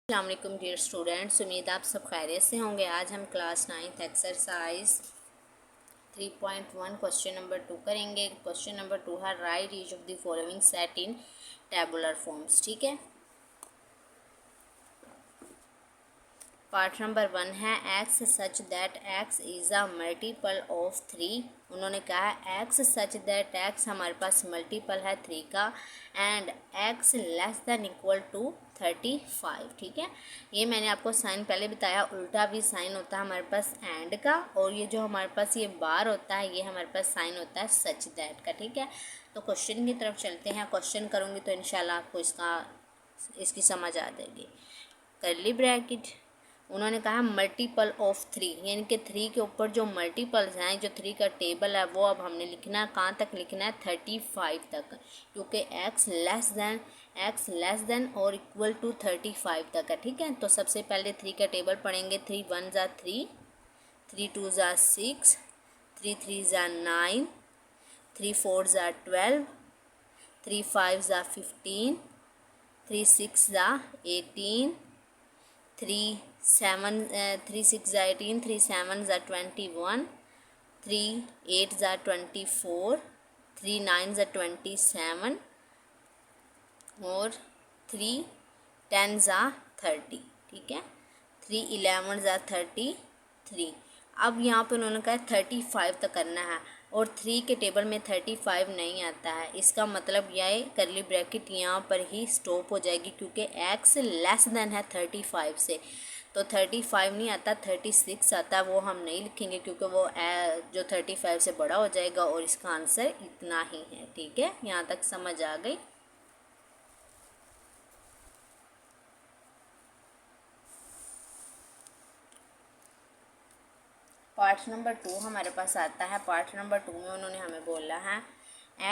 अस्सलाम वालेकुम dear students, उम्मीद आप सब खैरियत से होंगे। आज हम class 9th exercise 3.1 question number 2 करेंगे। क्वेश्चन नंबर 2 है right each of the following set in tabular forms. ठीक है, पार्ट नंबर 1 है x such that x is a multiple of 3। उन्होंने कहा है एक्स सच दैट एक्स हमारे पास मल्टीपल है 3 का and x less than equal to 35। ठीक है, ये मैंने आपको साइन पहले बताया, उल्टा भी साइन होता है हमारे पास एंड का, और ये जो हमारे पास ये बार होता है ये हमारे पास साइन होता है सच दैट का। ठीक है, तो क्वेश्चन की तरफ चलते हैं। क्वेश्चन करूँगी तो इंशाल्लाह आपको इसकी समझ आ जाएगी। कर्ली ब्रैकेट, उन्होंने कहा मल्टीपल ऑफ 3, यानी कि 3 के ऊपर जो मल्टीपल्स हैं, जो 3 का टेबल है वो अब हमने लिखना है, कहाँ तक लिखना है 35 तक, क्योंकि x लेस देन और इक्वल टू 35 तक है। ठीक है, तो सबसे पहले 3 का टेबल पढ़ेंगे। 3 1 ज़ा 3, 3 2 ज़ा 6, 3 3 ज़ा 9, 3 4 ज़ा 12, 3 5 ज़ा 15, 3 6 ज़ा 18, 3 6 ज़ा 18, 3 7 ज़ा 21, 3 8 ज़ा 24, 3 9 ज़ा 27 और 3 10 ज़ा 30। ठीक है, 3 11 ज़ा 33। अब यहाँ पे उन्होंने कहा 35 तक करना है और 3 के टेबल में 35 नहीं आता है। इसका मतलब यह है करली ब्रैकेट यहाँ पर ही स्टॉप हो जाएगी, क्योंकि x लेस देन है 35 से, तो 35 नहीं आता, 36 आता है। वो हम नहीं लिखेंगे क्योंकि वो जो 35 से बड़ा हो जाएगा, और इसका आंसर इतना ही है। ठीक है, यहाँ तक समझ आ गई। पार्ट नंबर 2 हमारे पास आता है। पार्ट नंबर 2 में उन्होंने हमें बोला है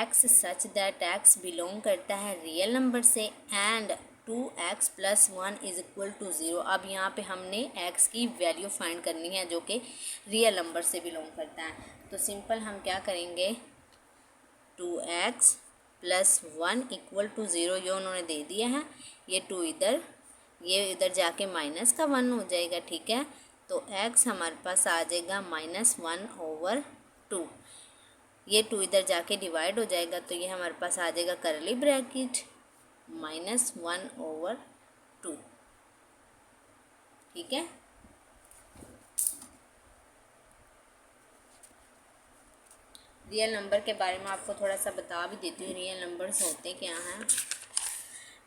x such that x belong करता है रियल नंबर से and 2x + 1 is equal to 0। अब यहाँ पे हमने x की वैल्यू फाइंड करनी है जो कि रियल नंबर से बिलोंग करता है। तो सिंपल हम क्या करेंगे, 2x + 1 इक्वल टू 0, ये उन्होंने दे दिया है। ये 2 इधर, ये इधर जाके -1 हो जाएगा। ठीक है, तो x हमारे पास आ जाएगा -1/2। ये 2 इधर जाके डिवाइड हो जाएगा, तो ये हमारे पास आ जाएगा करली ब्रैकेट -1/2। ठीक है, रियल नंबर के बारे में आपको थोड़ा सा बता भी देती हूँ। रियल नंबर्स होते क्या हैं।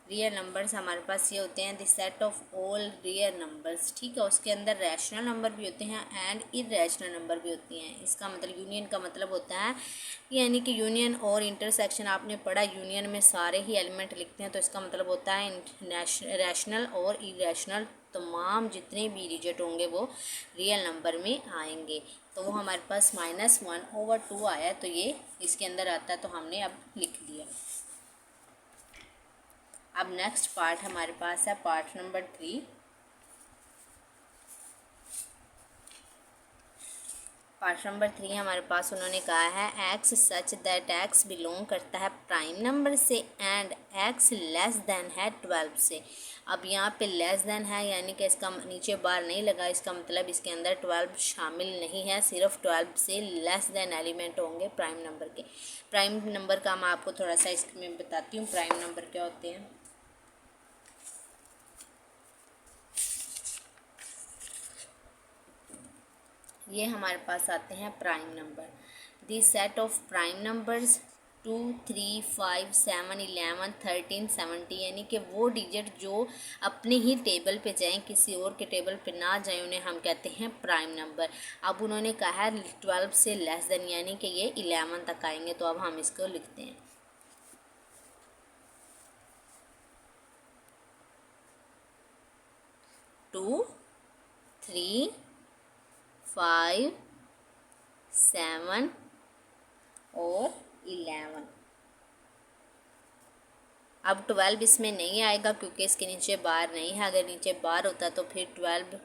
रियल नंबर्स हमारे पास ये होते हैं the set of all real numbers. ठीक है, उसके अंदर रैशनल नंबर भी होते हैं एंड इरेशनल नंबर भी होती हैं। इसका मतलब यूनियन का मतलब होता है, यानी कि यूनियन और इंटरसेक्शन आपने पढ़ा, यूनियन में सारे ही एलिमेंट लिखते हैं, तो इसका मतलब होता है रैशनल और इरेशनल तमाम जितने भी डिजिट होंगे वो रियल नंबर में आएंगे। तो वो हमारे पास -1/2 आया, तो ये इसके अंदर आता है, तो हमने अब लिख दिया। अब नेक्स्ट पार्ट हमारे पास है पार्ट नंबर 3। पार्ट नंबर 3 हमारे पास उन्होंने कहा है x such that x belong करता है प्राइम नंबर से एंड एक्स लेस देन है 12 से। अब यहाँ पे लेस देन है, यानी कि इसका नीचे बार नहीं लगा, इसका मतलब इसके अंदर 12 शामिल नहीं है, सिर्फ 12 से लेस देन एलिमेंट होंगे प्राइम नंबर के। प्राइम नंबर का मैं आपको थोड़ा सा इसमें बताती हूँ प्राइम नंबर क्या होते हैं। ये हमारे पास आते हैं prime number. The set of prime numbers 2 3 5 7 11 13 17, यानी कि वो डिजिट जो अपने ही टेबल पे जाएं, किसी और के टेबल पे ना जाएं, उन्हें हम कहते हैं प्राइम नंबर। अब उन्होंने कहा है 12 से लेस देन, यानी कि ये 11 तक आएंगे, तो अब हम इसको लिखते हैं। टू 3 5 7 और 11। अब 12 इसमें नहीं आएगा क्योंकि इसके नीचे बार नहीं है। अगर नीचे बार होता तो फिर 12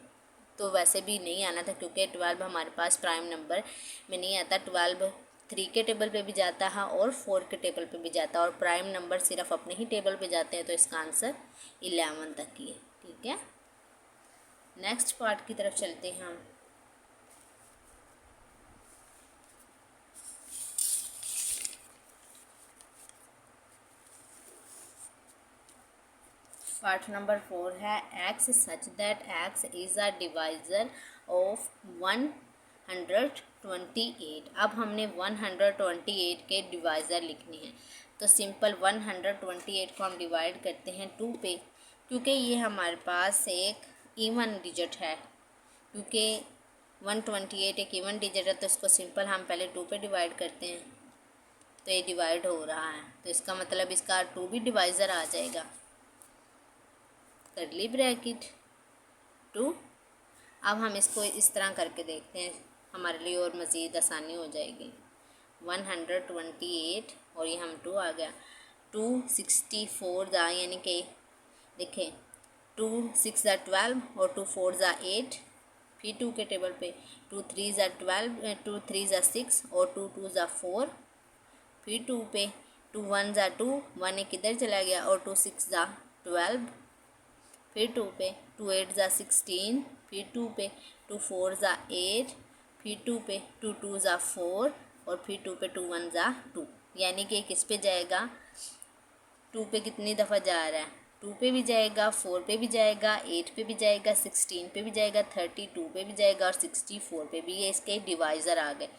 तो वैसे भी नहीं आना था, क्योंकि 12 हमारे पास प्राइम नंबर में नहीं आता। 12 3 के टेबल पे भी जाता है और 4 के टेबल पे भी जाता है, और प्राइम नंबर सिर्फ अपने ही टेबल पे जाते हैं, तो इसका आंसर 11 तक ही है। ठीक है। ठीक है, नेक्स्ट पार्ट की तरफ चलते हैं हम। पार्ट नंबर 4 है x such that x is a divisor of 128। अब हमने 128 के डिवाइज़र लिखने हैं, तो सिंपल 128 को हम डिवाइड करते हैं 2 पे, क्योंकि ये हमारे पास एक इवन डिजिट है, क्योंकि 128 एक इवन डिजिट है, तो इसको सिंपल हम पहले 2 पे डिवाइड करते हैं, तो ये डिवाइड हो रहा है, तो इसका मतलब इसका 2 भी डिवाइज़र आ जाएगा, करली ब्रैकेट 2। अब हम इसको इस तरह करके देखते हैं, हमारे लिए और मज़ीद आसानी हो जाएगी। 128 और ये हम 2 आ गया, 264 ज़ा, यानी कि देखें 2 6 ज़ा 12 और 2 4 ज़ा 8, फिर 2 के टेबल पे 2 3 ज़ा 12, 2 3 ज़ा 6 और 2 2 ज़ा 4, फिर 2 पे 2 1 ज़ा 2, 1 एक इधर चला गया और 2 6 ज़ा 12, फिर 2 पे 2 8 ज़ा 16, फिर 2 पे 2 4 ज़ा 8, फिर 2 पे 2 2 ज़ा 4 और फिर 2 पे 2 1 ज़ा 2, यानी कि किस पे जाएगा, 2 पे कितनी दफ़ा जा रहा है, 2 पे भी जाएगा, 4 पे भी जाएगा, 8 पे भी जाएगा, 16 पे भी जाएगा, 32 पे भी जाएगा और 64 पे भी। ये इसके डिवाइज़र आ गए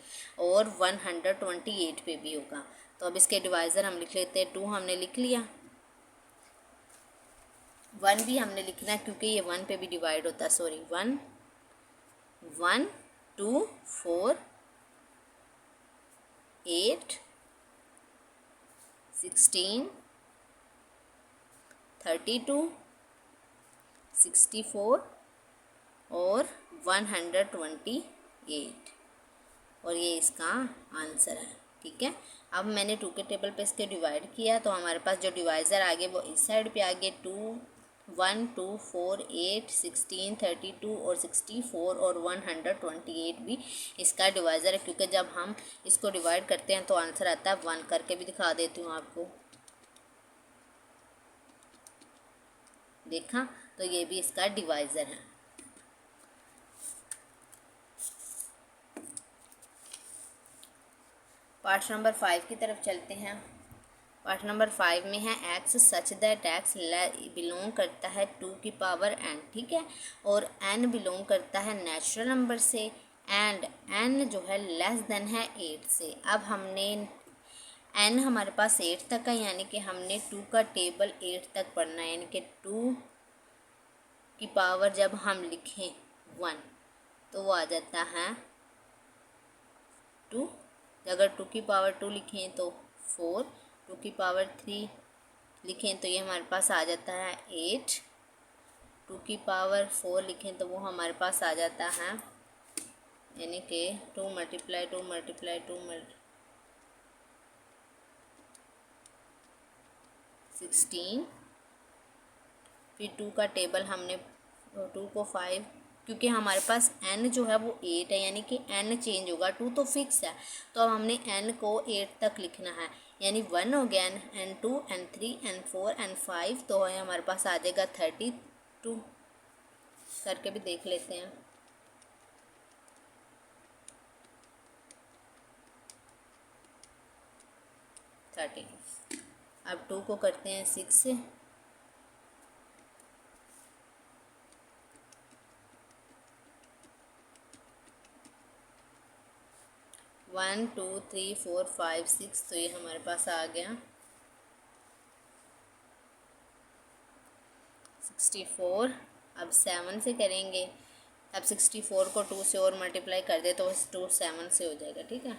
और 128 पे भी होगा। तो अब इसके डिवाइज़र हम लिख लेते हैं, 2 हमने लिख लिया, 1 भी हमने लिखना है क्योंकि ये 1 पे भी डिवाइड होता है, सॉरी 1 1 2 4 8 16 32 64 और 128, और ये इसका आंसर है। ठीक है, अब मैंने 2 के टेबल पे इसके डिवाइड किया, तो हमारे पास जो डिवाइज़र आगे वो इस साइड पे आगे 2 1 2 4 8 16 32 और 64 और 128 भी इसका डिवाइज़र है, क्योंकि जब हम इसको डिवाइड करते हैं तो आंसर आता है 1। करके भी दिखा देती हूँ आपको, देखा, तो ये भी इसका डिवाइज़र है। पार्ट नंबर 5 की तरफ चलते हैं। पार्ट नंबर 5 में है x such that x belong करता है 2 की पावर n, ठीक है, और n बिलोंग करता है नेचुरल नंबर से, एंड n जो है लेस देन है 8 से। अब हमने n हमारे पास 8 तक है, यानी कि हमने 2 का टेबल 8 तक पढ़ना है, यानी कि 2 की पावर जब हम लिखें 1 तो वो आ जाता है 2, अगर 2 की पावर 2 लिखें तो 4, 2 की पावर 3 लिखें तो ये हमारे पास आ जाता है 8, 2 की पावर 4 लिखें तो वो हमारे पास आ जाता है, यानी कि 2 मल्टीप्लाई 2 मल्टीप्लाई 2 16, फिर 2 का टेबल हमने 2 को 5, क्योंकि हमारे पास n जो है वो 8 है, यानी कि n चेंज होगा, 2 तो फिक्स है, तो अब हमने n को 8 तक लिखना है, यानी 1 हो गया, n2 n3 n4 n5, तो है हमारे पास आ जाएगा 32। करके भी देख लेते हैं, अब 2 को करते हैं 6 से, 1 2 3 4 5 6, तो ये हमारे पास आ गया 64। अब 7 से करेंगे, अब 64 को 2 से और मल्टीप्लाई कर दे तो 2 7 से हो जाएगा, ठीक है।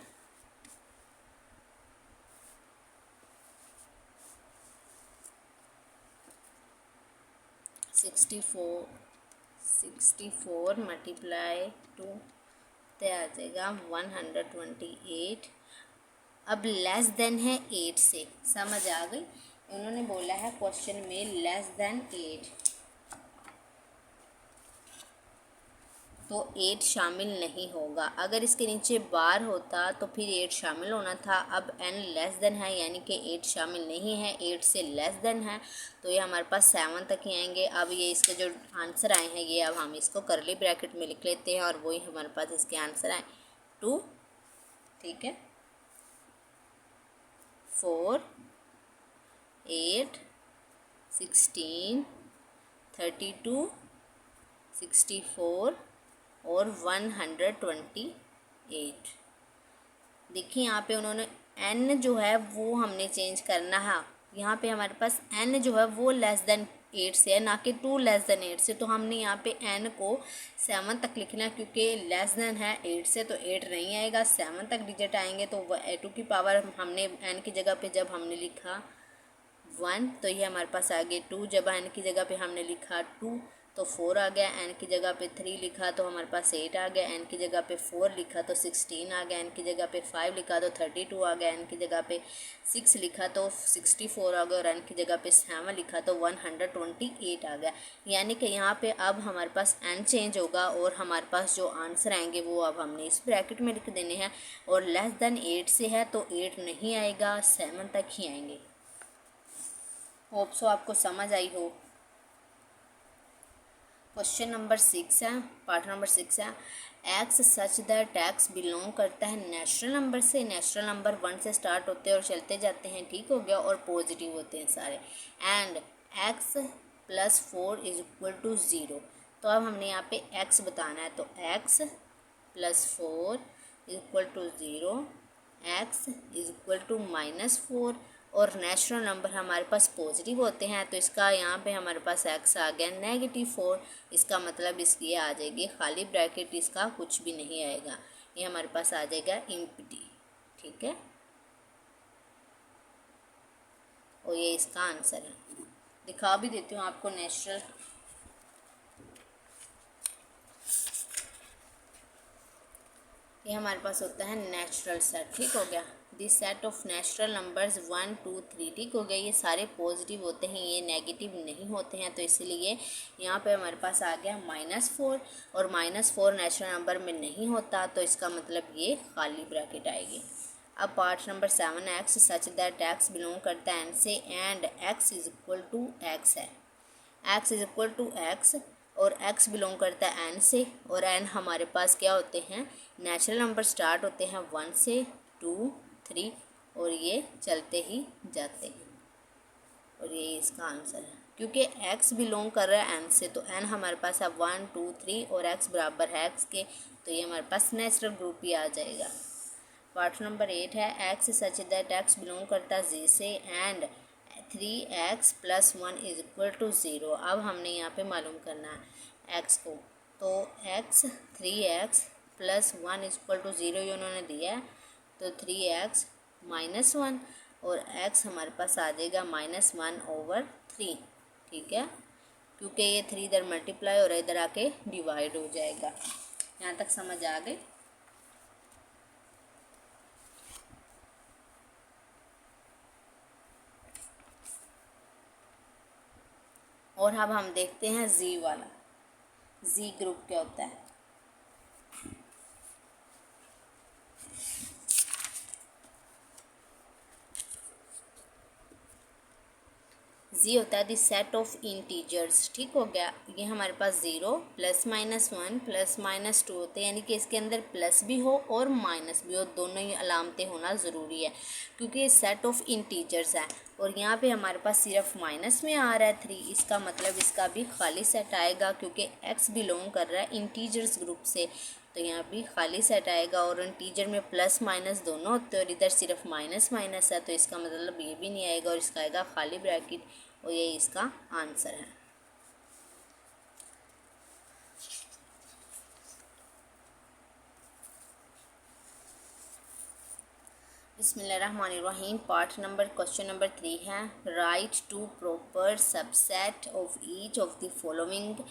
सिक्सटी फोर मल्टीप्लाई 2 तो आ जाएगा 128। अब लेस देन है 8 से, समझ आ गई, उन्होंने बोला है क्वेश्चन में लेस देन 8, तो 8 शामिल नहीं होगा। अगर इसके नीचे बार होता तो फिर 8 शामिल होना था। अब n लेस देन है यानी कि 8 शामिल नहीं है, 8 से लेस देन है, तो ये हमारे पास 7 तक ही आएंगे। अब ये इसके जो आंसर आए हैं ये अब हम इसको करली ब्रैकेट में लिख लेते हैं और वही हमारे पास इसके आंसर आए 2, ठीक है, 4, 8, 16, 32, 64 और 128। देखिए यहाँ पे उन्होंने n जो है वो हमने चेंज करना है। यहाँ पे हमारे पास n जो है वो लेस देन 8 से है, ना कि 2 लेस देन 8 से। तो हमने यहाँ पे n को 7 तक लिखना है, क्योंकि लेस देन है 8 से तो 8 नहीं आएगा, 7 तक डिजिट आएंगे। तो 2 की पावर हमने n की जगह पे जब हमने लिखा 1 तो ये हमारे पास आ गए 2, जब n की जगह पे हमने लिखा 2 तो 4 आ गया, n की जगह पे 3 लिखा तो हमारे पास 8 आ गया, n की जगह पे 4 लिखा तो 16 आ गया, n की जगह पे 5 लिखा तो 32 आ गया, n की जगह पे 6 लिखा तो 64 आ गया और n की जगह पे 7 लिखा तो 128 आ गया। यानी कि यहाँ पे अब हमारे पास n चेंज होगा और हमारे पास जो आंसर आएंगे वो अब हमने इस ब्रैकेट में लिख देने हैं। और लेस देन 8 से है तो 8 नहीं आएगा, 7 तक ही आएंगे। होप सो आपको समझ आई हो। क्वेश्चन नंबर 6 है, पार्ट नंबर 6 है, x such that x belong करता है नेचुरल नंबर से। नेचुरल नंबर 1 से स्टार्ट होते हैं और चलते जाते हैं, ठीक हो गया, और पॉजिटिव होते हैं सारे। And x plus 4 is equal to 0। तो अब हमने यहाँ पे एक्स बताना है, तो x plus 4 is equal to 0, x is equal to -4 और नेचुरल नंबर हमारे पास पॉजिटिव होते हैं, तो इसका यहाँ पे हमारे पास x आ गया -4। इसका मतलब इसकी ये आ जाएगी खाली ब्रैकेट, इसका कुछ भी नहीं आएगा, ये हमारे पास आ जाएगा एम्प्टी, ठीक है। और ये इसका आंसर है। दिखा भी देती हूँ आपको नेचुरल। ये हमारे पास होता है नेचुरल सेट, ठीक हो गया। This set of natural numbers 1, 2, 3, ठीक हो गया। ये सारे पॉजिटिव होते हैं, ये नेगेटिव नहीं होते हैं, तो इसलिए यहाँ पे हमारे पास आ गया -4 और -4 नेचुरल नंबर में नहीं होता, तो इसका मतलब ये खाली ब्रैकेट आएगी। अब part number 7, x such that x belong करता है n से and x is equal to x है। x is equal to x और x बिलोंग करता है n से, और n हमारे पास क्या होते हैं, नेचुरल नंबर स्टार्ट होते हैं 1 से 2, 3 और ये चलते ही जाते हैं, और ये इसका आंसर है। क्योंकि x बिलोंग कर रहा है n से, तो n हमारे पास है 1, 2, 3 और x बराबर है x के, तो ये हमारे पास नेचुरल ग्रुप ही आ जाएगा। पार्ट नंबर 8 है, x such that x belong करता है z से and 3x plus 1 is equal to 0। अब हमने यहाँ पे मालूम करना है x को, तो x 3x plus 1 is equal to 0 ये उन्होंने दिया है, तो 3x माइनस 1 और x हमारे पास आ जाएगा -1/3, ठीक है, क्योंकि ये 3 इधर मल्टीप्लाई और इधर आके डिवाइड हो जाएगा। यहाँ तक समझ आ गई। और अब हम देखते हैं जी वाला, जी ग्रुप क्या होता है। जी होता है द सेट ऑफ इंटीजर्स, ठीक हो गया। ये हमारे पास 0 +-1 +-2 होते हैं, यानी कि इसके अंदर प्लस भी हो और माइनस भी हो, दोनों ही अलामतें होना ज़रूरी है, क्योंकि ये सेट ऑफ इंटीजर्स है। और यहाँ पे हमारे पास सिर्फ माइनस में आ रहा है 3, इसका मतलब इसका भी खाली सेट आएगा, क्योंकि x बिलोंग कर रहा है इंटीजर्स ग्रुप से, तो यहाँ भी खाली सेट आएगा। और इंटीजर में प्लस माइनस दोनों होते हैं और इधर सिर्फ माइनस माइनस है, तो इसका मतलब ये भी नहीं आएगा और इसका आएगा खाली ब्रैकेट, और ये इसका आंसर है। बिस्मिल्लाहिर्रहमानिर्रहीम। पार्ट नंबर क्वेश्चन नंबर 3 है, write to proper subset of each of the following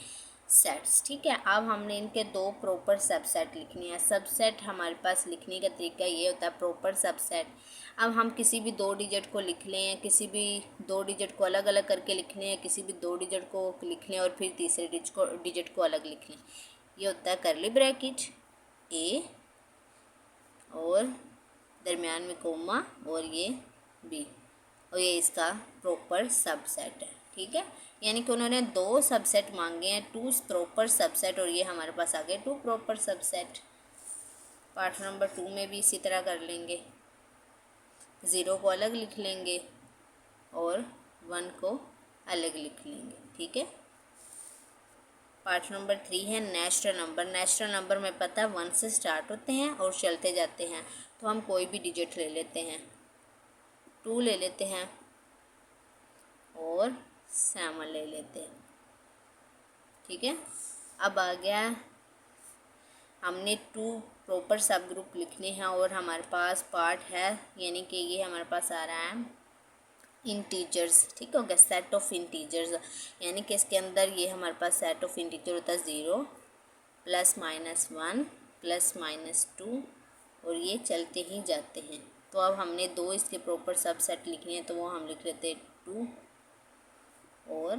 sets, ठीक है। अब हमने इनके 2 प्रॉपर सबसेट लिखनी है। सबसेट हमारे पास लिखने का तरीका ये होता है प्रॉपर सबसेट। अब हम किसी भी 2 डिजिट को लिख लें, किसी भी 2 डिजिट को अलग अलग करके लिख लें, किसी भी 2 डिजिट को लिख लें और फिर तीसरे डिजिट को अलग लिख लें। ये होता है करली ब्रैकेट ए और दरमियान में कोमा और ये बी, और ये इसका प्रॉपर सबसेट है। ठीक है, यानी कि उन्होंने 2 सबसेट मांगे हैं, 2 प्रॉपर सबसेट, और ये हमारे पास आ गए 2 प्रॉपर सबसेट। पार्ट नंबर 2 में भी इसी तरह कर लेंगे, 0 को अलग लिख लेंगे और 1 को अलग लिख लेंगे। ठीक है, पार्ट नंबर 3 है नेचुरल नंबर। नेचुरल नंबर में पता है 1 से स्टार्ट होते हैं और चलते जाते हैं, तो हम कोई भी डिजिट ले लेते हैं, 2 ले लेते हैं और 7 ले लेते हैं। ठीक है, अब आ गया, हमने 2 प्रॉपर सब ग्रुप लिखने हैं और हमारे पास पार्ट है, यानी कि ये हमारे पास आ रहा है इंटीजर्स। ठीक हो गया, सेट ऑफ इंटीजर्स, यानी कि इसके अंदर ये हमारे पास सेट ऑफ इंटीजर होता है 0 +-1 +-2 और ये चलते ही जाते हैं। तो अब हमने 2 इसके प्रॉपर सबसेट लिखने हैं, तो वो हम लिख लेते हैं 2 और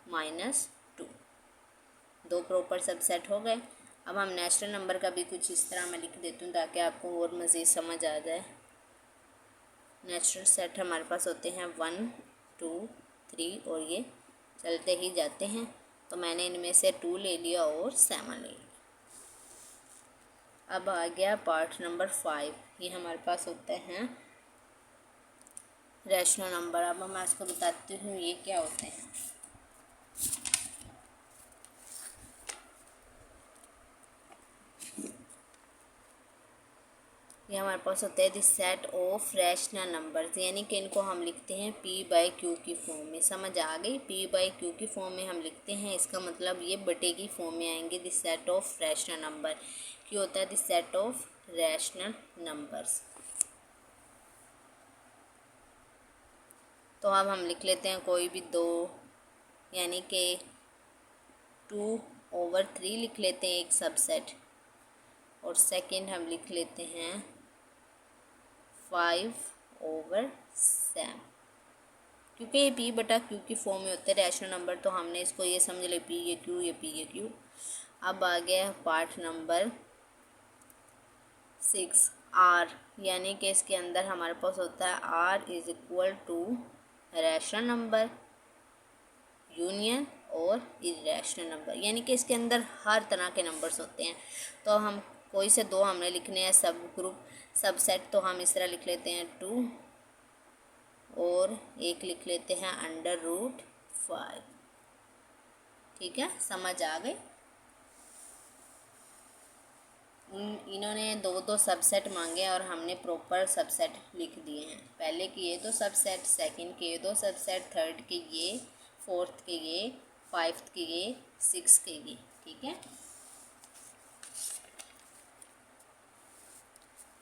-2, 2 प्रॉपर सबसेट हो गए। अब हम नेचुरल नंबर का भी कुछ इस तरह मैं लिख देती हूँ ताकि आपको और मज़ीद समझ आ जाए। नेचुरल सेट हमारे पास होते हैं 1 2 3 और ये चलते ही जाते हैं, तो मैंने इनमें से 2 ले लिया और 7 ले लिया। अब आ गया पार्ट नंबर 5, ये हमारे पास होते हैं रैशनल नंबर। अब मैं इसको बताती हूँ ये क्या होते हैं। ये हमारे पास होता है the set of rational numbers, यानी कि इनको हम लिखते हैं P/Q की फॉर्म में। समझ आ गई, P/Q की फॉर्म में हम लिखते हैं, इसका मतलब ये बटे की फॉर्म में आएंगे the set of rational number. क्यों होता है the set of rational numbers. तो अब हम लिख लेते हैं कोई भी 2, यानी कि 2/3 लिख लेते हैं एक सबसेट, और सेकंड हम लिख लेते हैं 5/7, क्योंकि ये P/Q की फॉर्म में होते हैं रैशनल नंबर, तो हमने इसको ये समझ ले P ये Q ये P ये Q। अब आ गया पार्ट नंबर 6 R, यानी कि इसके अंदर हमारे पास होता है R = रैशनल नंबर यूनियन और इरेशनल नंबर, यानी कि इसके अंदर हर तरह के नंबर्स होते हैं। तो हम कोई से 2 हमने लिखने हैं सब ग्रुप सबसेट, तो हम इस तरह लिख लेते हैं 2 और एक लिख लेते हैं √5। ठीक है, समझ आ गई। इन्होंने 2 सबसेट मांगे और हमने प्रॉपर सबसेट लिख दिए हैं। पहले के ये 2 सबसेट, सेकंड के ये 2 सबसेट, थर्ड के ये, फोर्थ के ये, 5th के ये, 6th के ये। ठीक है,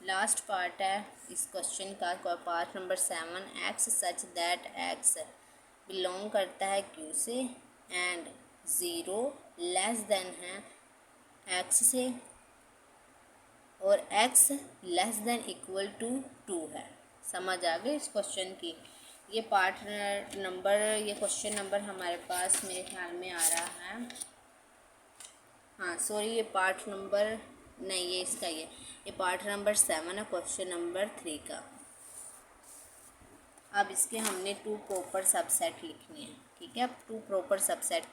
लास्ट पार्ट है इस क्वेश्चन का, part number 7, x such that x belong करता है Q से एंड 0 < है x से और x <= 2 है। समझ आ गई इस क्वेश्चन की। ये पार्ट नंबर, ये क्वेश्चन नंबर हमारे पास मेरे ख्याल में आ रहा है, हाँ सॉरी, ये पार्ट नंबर नहीं, ये इसका ये पार्ट नंबर 7 है, क्वेश्चन नंबर 3 का। अब इसके हमने 2 प्रॉपर सबसेट लिखने हैं। ठीक है, अब 2 प्रॉपर सबसेट,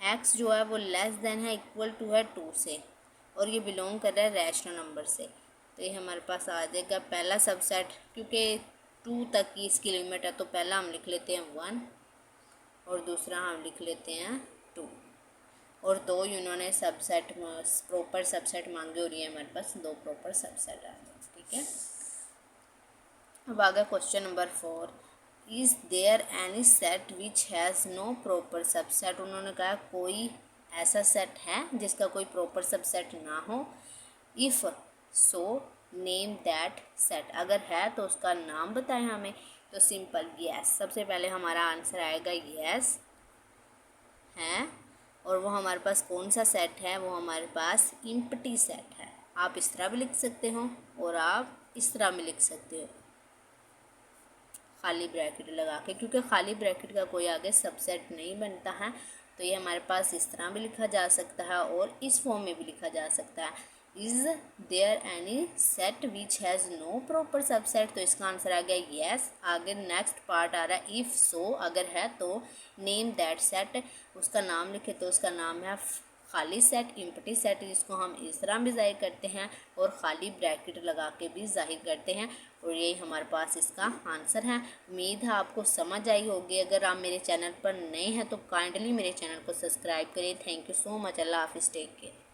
x जो है वो < है = 2 से, और ये बिलोंग कर रहा है रैशनल नंबर से, तो ये हमारे पास आ जाएगा पहला सबसेट। क्योंकि 2 तक की इसकी लिमिट है, तो पहला हम लिख लेते हैं 1 और दूसरा हम लिख लेते हैं 2, और 2 इन्होंने सबसेट प्रॉपर सबसेट मांगे और ये हमारे पास 2 प्रॉपर सबसेट आ गए। ठीक है, अब आ गया question number 4, is there any set which has no proper subset. उन्होंने कहा कोई ऐसा सेट है जिसका कोई प्रॉपर सबसेट ना हो। If so name that set, अगर है तो उसका नाम बताएं हमें। तो सिंपल यस, सबसे पहले हमारा आंसर आएगा यस है, और वो हमारे पास कौन सा सेट है, वो हमारे पास इम्प्टी सेट है। आप इस तरह भी लिख सकते हो और आप इस तरह भी लिख सकते हो खाली ब्रैकेट लगा के, क्योंकि खाली ब्रैकेट का कोई आगे सबसेट नहीं बनता है, तो ये हमारे पास इस तरह भी लिखा जा सकता है और इस फॉर्म में भी लिखा जा सकता है। Is there any set which has no proper subset, तो इसका आंसर आ गया येस। आगे नेक्स्ट पार्ट आ रहा है इफ़ सो, अगर है तो नेम दैट सेट, उसका नाम लिखे तो उसका नाम है खाली सेट, इम्पटी सेट, जिसको हम इस तरह भी ज़ाहिर करते हैं और ख़ाली ब्रैकेट लगा के भी ज़ाहिर करते हैं। और यही हमारे पास इसका आंसर है। उम्मीद है आपको समझ आई होगी। अगर आप मेरे चैनल पर नए हैं तो काइंडली मेरे चैनल को सब्सक्राइब करें। Thank you so much. अल्लाह हाफिज़, टेक केयर।